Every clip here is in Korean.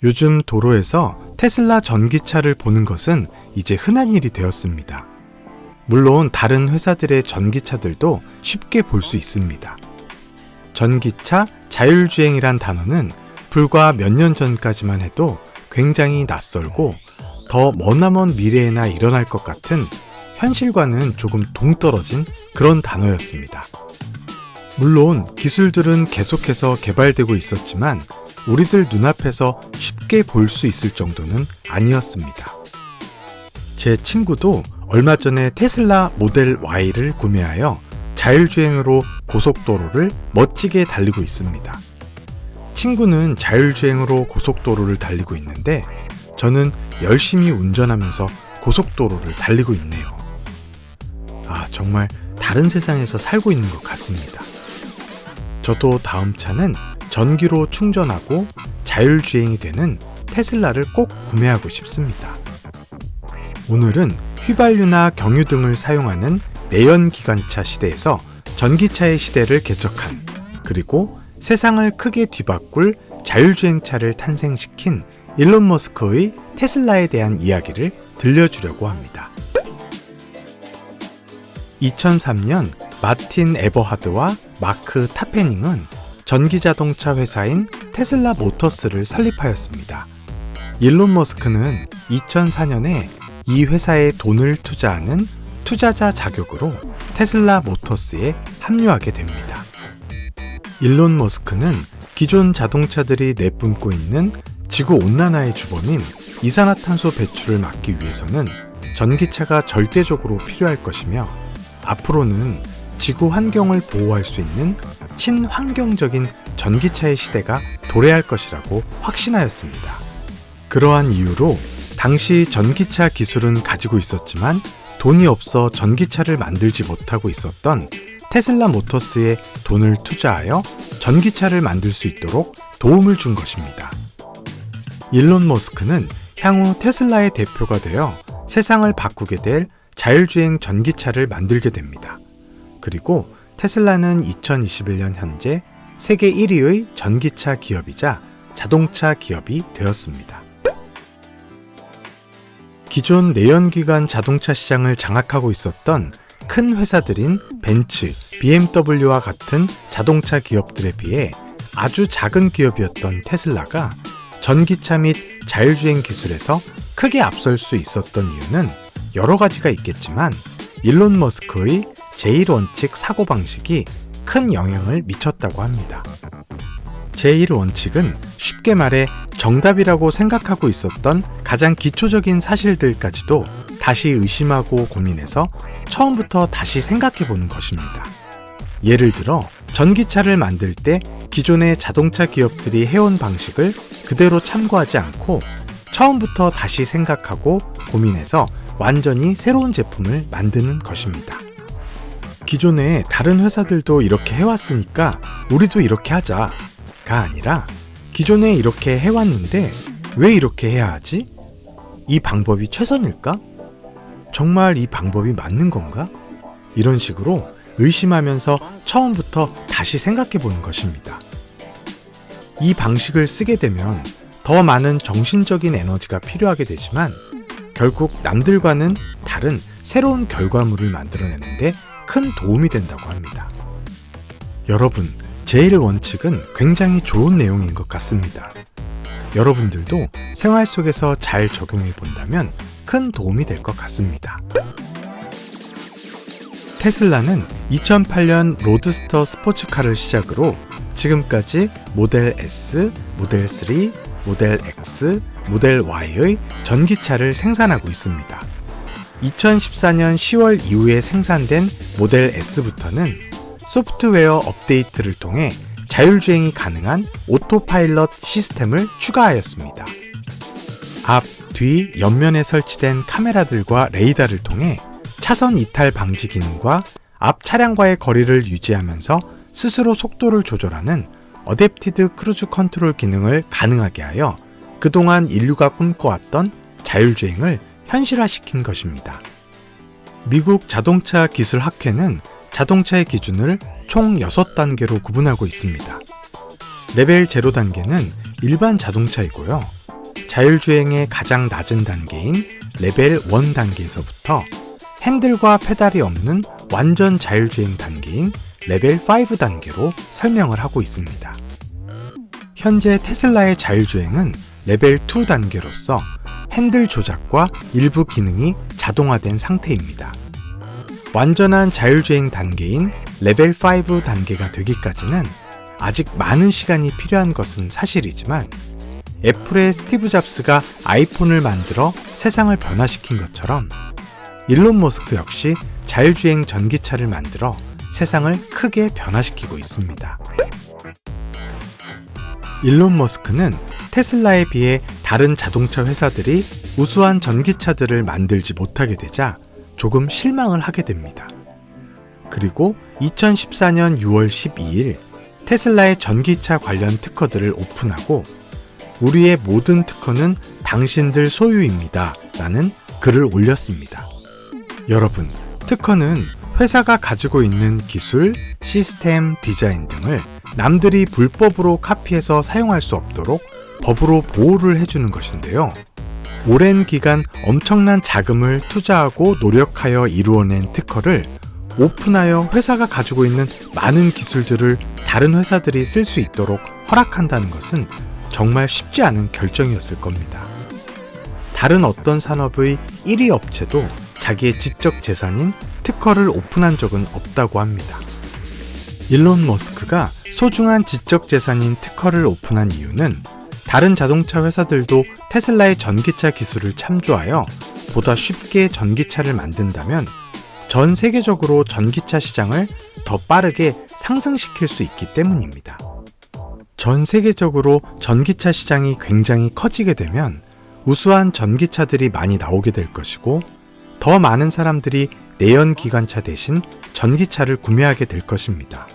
요즘 도로에서 테슬라 전기차를 보는 것은 이제 흔한 일이 되었습니다. 물론 다른 회사들의 전기차들도 쉽게 볼 수 있습니다. 전기차 자율주행이란 단어는 불과 몇 년 전까지만 해도 굉장히 낯설고 더 머나먼 미래에나 일어날 것 같은 현실과는 조금 동떨어진 그런 단어였습니다. 물론 기술들은 계속해서 개발되고 있었지만 우리들 눈앞에서 쉽게 볼 수 있을 정도는 아니었습니다. 제 친구도 얼마 전에 테슬라 모델 Y를 구매하여 자율주행으로 고속도로를 멋지게 달리고 있습니다. 친구는 자율주행으로 고속도로를 달리고 있는데 저는 열심히 운전하면서 고속도로를 달리고 있네요. 정말 다른 세상에서 살고 있는 것 같습니다. 저도 다음 차는 전기로 충전하고 자율주행이 되는 테슬라를 꼭 구매하고 싶습니다. 오늘은 휘발유나 경유 등을 사용하는 내연기관차 시대에서 전기차의 시대를 개척한, 그리고 세상을 크게 뒤바꿀 자율주행차를 탄생시킨 일론 머스크의 테슬라에 대한 이야기를 들려주려고 합니다. 2003년 마틴 에버하드와 마크 타페닝은 전기자동차 회사인 테슬라 모터스를 설립하였습니다. 일론 머스크는 2004년에 이 회사에 돈을 투자하는 투자자 자격으로 테슬라 모터스에 합류하게 됩니다. 일론 머스크는 기존 자동차들이 내뿜고 있는 지구온난화의 주범인 이산화탄소 배출을 막기 위해서는 전기차가 절대적으로 필요할 것이며, 앞으로는 지구 환경을 보호할 수 있는 친환경적인 전기차의 시대가 도래할 것이라고 확신하였습니다. 그러한 이유로 당시 전기차 기술은 가지고 있었지만 돈이 없어 전기차를 만들지 못하고 있었던 테슬라 모터스에 돈을 투자하여 전기차를 만들 수 있도록 도움을 준 것입니다. 일론 머스크는 향후 테슬라의 대표가 되어 세상을 바꾸게 될 자율주행 전기차를 만들게 됩니다. 그리고 테슬라는 2021년 현재 세계 1위의 전기차 기업이자 자동차 기업이 되었습니다. 기존 내연기관 자동차 시장을 장악하고 있었던 큰 회사들인 벤츠, BMW와 같은 자동차 기업들에 비해 아주 작은 기업이었던 테슬라가 전기차 및 자율주행 기술에서 크게 앞설 수 있었던 이유는 여러 가지가 있겠지만 일론 머스크의 제1원칙 사고방식이 큰 영향을 미쳤다고 합니다. 제1원칙은 쉽게 말해 정답이라고 생각하고 있었던 가장 기초적인 사실들까지도 다시 의심하고 고민해서 처음부터 다시 생각해보는 것입니다. 예를 들어 전기차를 만들 때 기존의 자동차 기업들이 해온 방식을 그대로 참고하지 않고 처음부터 다시 생각하고 고민해서 완전히 새로운 제품을 만드는 것입니다. 기존에 다른 회사들도 이렇게 해왔으니까 우리도 이렇게 하자가 아니라 기존에 이렇게 해왔는데 왜 이렇게 해야 하지? 이 방법이 최선일까? 정말 이 방법이 맞는 건가? 이런 식으로 의심하면서 처음부터 다시 생각해 보는 것입니다. 이 방식을 쓰게 되면 더 많은 정신적인 에너지가 필요하게 되지만 결국 남들과는 다른 새로운 결과물을 만들어내는데 큰 도움이 된다고 합니다. 여러분, 제1원칙은 굉장히 좋은 내용인 것 같습니다. 여러분들도 생활 속에서 잘 적용해 본다면 큰 도움이 될 것 같습니다. 테슬라는 2008년 로드스터 스포츠카를 시작으로 지금까지 모델 S, 모델 3, 모델 X, 모델 Y의 전기차를 생산하고 있습니다. 2014년 10월 이후에 생산된 모델 S부터는 소프트웨어 업데이트를 통해 자율주행이 가능한 오토파일럿 시스템을 추가하였습니다. 앞, 뒤, 옆면에 설치된 카메라들과 레이더를 통해 차선 이탈 방지 기능과 앞 차량과의 거리를 유지하면서 스스로 속도를 조절하는 어댑티드 크루즈 컨트롤 기능을 가능하게 하여 그동안 인류가 꿈꿔왔던 자율주행을 현실화시킨 것입니다. 미국 자동차 기술 학회는 자동차의 기준을 총 6단계로 구분하고 있습니다. 레벨 0 단계는 일반 자동차이고요. 자율주행의 가장 낮은 단계인 레벨 1 단계에서부터 핸들과 페달이 없는 완전 자율주행 단계인 레벨 5 단계로 설명을 하고 있습니다. 현재 테슬라의 자율주행은 레벨 2 단계로서 핸들 조작과 일부 기능이 자동화된 상태입니다. 완전한 자율주행 단계인 레벨 5 단계가 되기까지는 아직 많은 시간이 필요한 것은 사실이지만 애플의 스티브 잡스가 아이폰을 만들어 세상을 변화시킨 것처럼 일론 머스크 역시 자율주행 전기차를 만들어 세상을 크게 변화시키고 있습니다. 일론 머스크는 테슬라에 비해 다른 자동차 회사들이 우수한 전기차들을 만들지 못하게 되자 조금 실망을 하게 됩니다. 그리고 2014년 6월 12일 테슬라의 전기차 관련 특허들을 오픈하고 우리의 모든 특허는 당신들 소유입니다 라는 글을 올렸습니다. 여러분, 특허는 회사가 가지고 있는 기술, 시스템, 디자인 등을 남들이 불법으로 카피해서 사용할 수 없도록 법으로 보호를 해주는 것인데요. 오랜 기간 엄청난 자금을 투자하고 노력하여 이루어낸 특허를 오픈하여 회사가 가지고 있는 많은 기술들을 다른 회사들이 쓸 수 있도록 허락한다는 것은 정말 쉽지 않은 결정이었을 겁니다. 다른 어떤 산업의 1위 업체도 자기의 지적 재산인 특허를 오픈한 적은 없다고 합니다. 일론 머스크가 소중한 지적 재산인 특허를 오픈한 이유는 다른 자동차 회사들도 테슬라의 전기차 기술을 참조하여 보다 쉽게 전기차를 만든다면 전 세계적으로 전기차 시장을 더 빠르게 상승시킬 수 있기 때문입니다. 전 세계적으로 전기차 시장이 굉장히 커지게 되면 우수한 전기차들이 많이 나오게 될 것이고 더 많은 사람들이 내연기관차 대신 전기차를 구매하게 될 것입니다.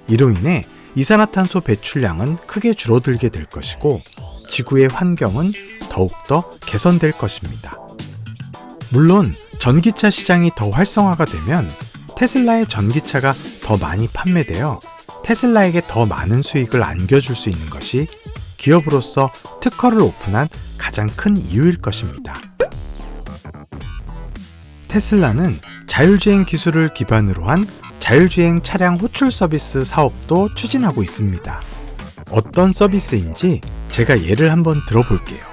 이로 인해 이산화탄소 배출량은 크게 줄어들게 될 것이고 지구의 환경은 더욱더 개선될 것입니다. 물론 전기차 시장이 더 활성화가 되면 테슬라의 전기차가 더 많이 판매되어 테슬라에게 더 많은 수익을 안겨줄 수 있는 것이 기업으로서 특허를 오픈한 가장 큰 이유일 것입니다. 테슬라는 자율주행 기술을 기반으로 한 자율주행 차량 호출 서비스 사업도 추진하고 있습니다. 어떤 서비스인지 제가 예를 한번 들어볼게요.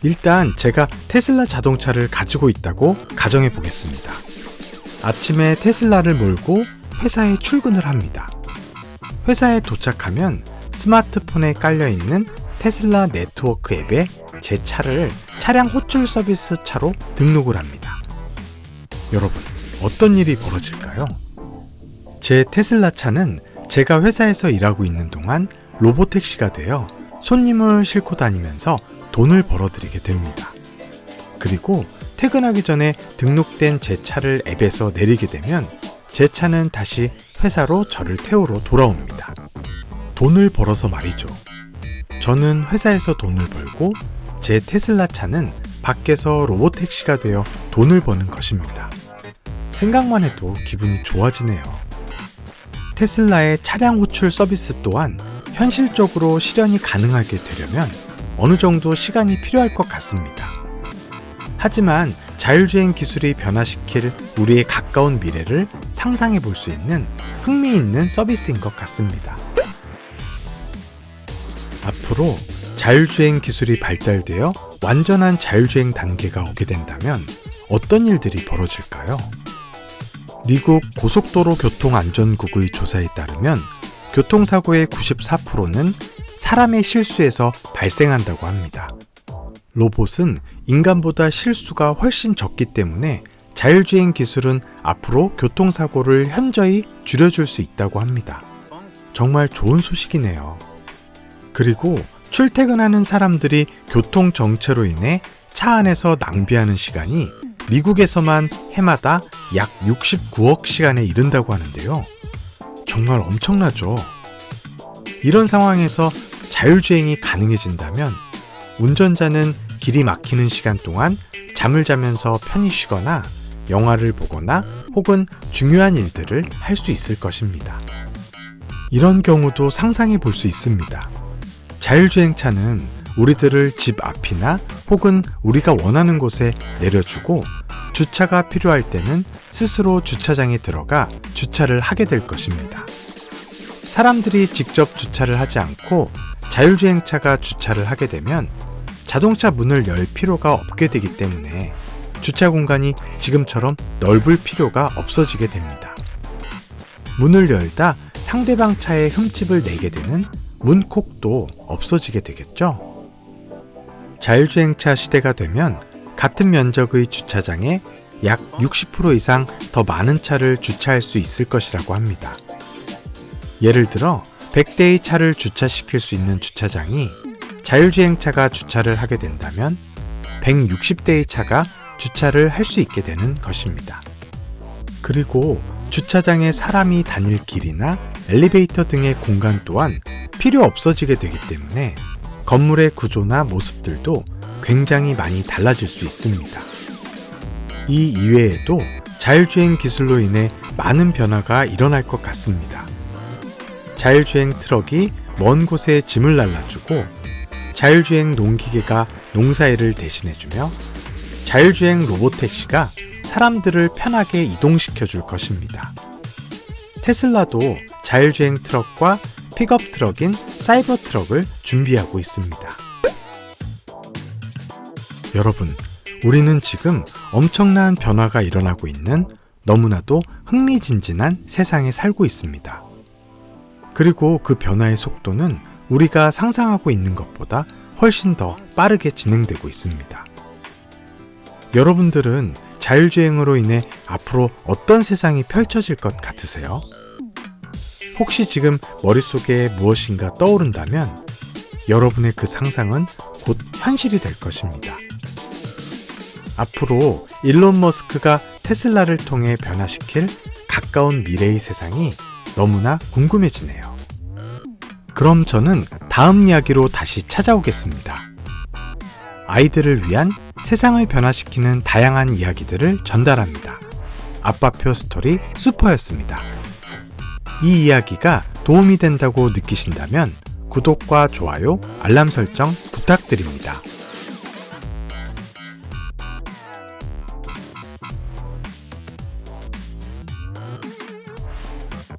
일단 제가 테슬라 자동차를 가지고 있다고 가정해 보겠습니다. 아침에 테슬라를 몰고 회사에 출근을 합니다. 회사에 도착하면 스마트폰에 깔려있는 테슬라 네트워크 앱에 제 차를 차량 호출 서비스 차로 등록을 합니다. 여러분, 어떤 일이 벌어질까요? 제 테슬라 차는 제가 회사에서 일하고 있는 동안 로보택시가 되어 손님을 싣고 다니면서 돈을 벌어들이게 됩니다. 그리고 퇴근하기 전에 등록된 제 차를 앱에서 내리게 되면 제 차는 다시 회사로 저를 태우러 돌아옵니다. 돈을 벌어서 말이죠. 저는 회사에서 돈을 벌고 제 테슬라 차는 밖에서 로보택시가 되어 돈을 버는 것입니다. 생각만 해도 기분이 좋아지네요. 테슬라의 차량 호출 서비스 또한 현실적으로 실현이 가능하게 되려면 어느 정도 시간이 필요할 것 같습니다. 하지만 자율주행 기술이 변화시킬 우리의 가까운 미래를 상상해 볼 수 있는 흥미있는 서비스인 것 같습니다. 앞으로 자율주행 기술이 발달되어 완전한 자율주행 단계가 오게 된다면 어떤 일들이 벌어질까요? 미국 고속도로 교통안전국의 조사에 따르면 교통사고의 94%는 사람의 실수에서 발생한다고 합니다. 로봇은 인간보다 실수가 훨씬 적기 때문에 자율주행 기술은 앞으로 교통사고를 현저히 줄여줄 수 있다고 합니다. 정말 좋은 소식이네요. 그리고 출퇴근하는 사람들이 교통정체로 인해 차 안에서 낭비하는 시간이 미국에서만 해마다 약 69억 시간에 이른다고 하는데요. 정말 엄청나죠? 이런 상황에서 자율주행이 가능해진다면 운전자는 길이 막히는 시간 동안 잠을 자면서 편히 쉬거나 영화를 보거나 혹은 중요한 일들을 할 수 있을 것입니다. 이런 경우도 상상해 볼 수 있습니다. 자율주행차는 우리들을 집 앞이나 혹은 우리가 원하는 곳에 내려주고 주차가 필요할 때는 스스로 주차장에 들어가 주차를 하게 될 것입니다. 사람들이 직접 주차를 하지 않고 자율주행차가 주차를 하게 되면 자동차 문을 열 필요가 없게 되기 때문에 주차 공간이 지금처럼 넓을 필요가 없어지게 됩니다. 문을 열다 상대방 차에 흠집을 내게 되는 문콕도 없어지게 되겠죠? 자율주행차 시대가 되면 같은 면적의 주차장에 약 60% 이상 더 많은 차를 주차할 수 있을 것이라고 합니다. 예를 들어 100대의 차를 주차시킬 수 있는 주차장이 자율주행차가 주차를 하게 된다면 160대의 차가 주차를 할 수 있게 되는 것입니다. 그리고 주차장에 사람이 다닐 길이나 엘리베이터 등의 공간 또한 필요 없어지게 되기 때문에 건물의 구조나 모습들도 굉장히 많이 달라질 수 있습니다. 이 이외에도 자율주행 기술로 인해 많은 변화가 일어날 것 같습니다. 자율주행 트럭이 먼 곳에 짐을 날라주고 자율주행 농기계가 농사일을 대신해주며 자율주행 로봇택시가 사람들을 편하게 이동시켜 줄 것입니다. 테슬라도 자율주행 트럭과 픽업 트럭인 사이버 트럭을 준비하고 있습니다. 여러분, 우리는 지금 엄청난 변화가 일어나고 있는 너무나도 흥미진진한 세상에 살고 있습니다. 그리고 그 변화의 속도는 우리가 상상하고 있는 것보다 훨씬 더 빠르게 진행되고 있습니다. 여러분들은 자율주행으로 인해 앞으로 어떤 세상이 펼쳐질 것 같으세요? 혹시 지금 머릿속에 무엇인가 떠오른다면 여러분의 그 상상은 곧 현실이 될 것입니다. 앞으로 일론 머스크가 테슬라를 통해 변화시킬 가까운 미래의 세상이 너무나 궁금해지네요. 그럼 저는 다음 이야기로 다시 찾아오겠습니다. 아이들을 위한 세상을 변화시키는 다양한 이야기들을 전달합니다. 아빠표 스토리 슈퍼였습니다. 이 이야기가 도움이 된다고 느끼신다면 구독과 좋아요, 알람 설정 부탁드립니다.